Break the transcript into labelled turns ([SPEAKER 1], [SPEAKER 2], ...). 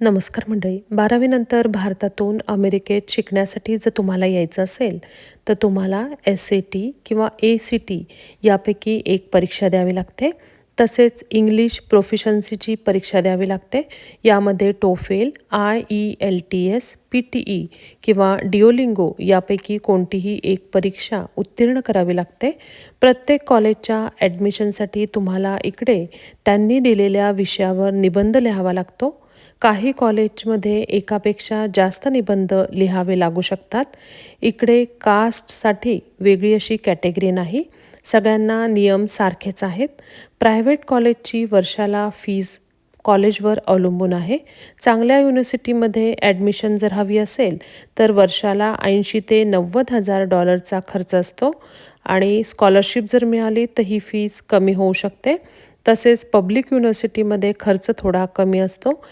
[SPEAKER 1] नमस्कार मंडळी. 12वी नंतर भारतातून अमेरिकेत शिकण्यासाठी जर तुम्हाला यायचं असेल, तर तुम्हाला एस-ए-टी किंवा ए-सी-टी यापैकी एक परीक्षा द्यावी लागते. तसेच इंग्लिश प्रोफिशन्सीची परीक्षा द्यावी लागते. यामध्ये टोफेल, IELTS, PTE किंवा डिओलिंगो यापैकी कोणतीही एक परीक्षा उत्तीर्ण करावी लागते. प्रत्येक कॉलेजच्या ॲडमिशनसाठी तुम्हाला इकडे त्यांनी दिलेल्या विषयावर निबंध लिहावा लागतो. काही कॉलेजमध्ये एकापेक्षा जास्त निबंध लिहावे लागू शकतात. इकडे कास्टसाठी वेगळी अशी कॅटेगरी नाही. सगळ्यांना नियम सारखेच आहेत. प्रायव्हेट कॉलेजची वर्षाला फीज कॉलेजवर अवलंबून आहे. चांगल्या युनिव्हर्सिटीमध्ये ॲडमिशन जर हवी असेल तर वर्षाला 80 ते $90,000 खर्च असतो आणि स्कॉलरशिप जर मिळाली तर ही फीज कमी होऊ शकते. तसेच पब्लिक युनिव्हर्सिटीमध्ये खर्च थोडा कमी असतो.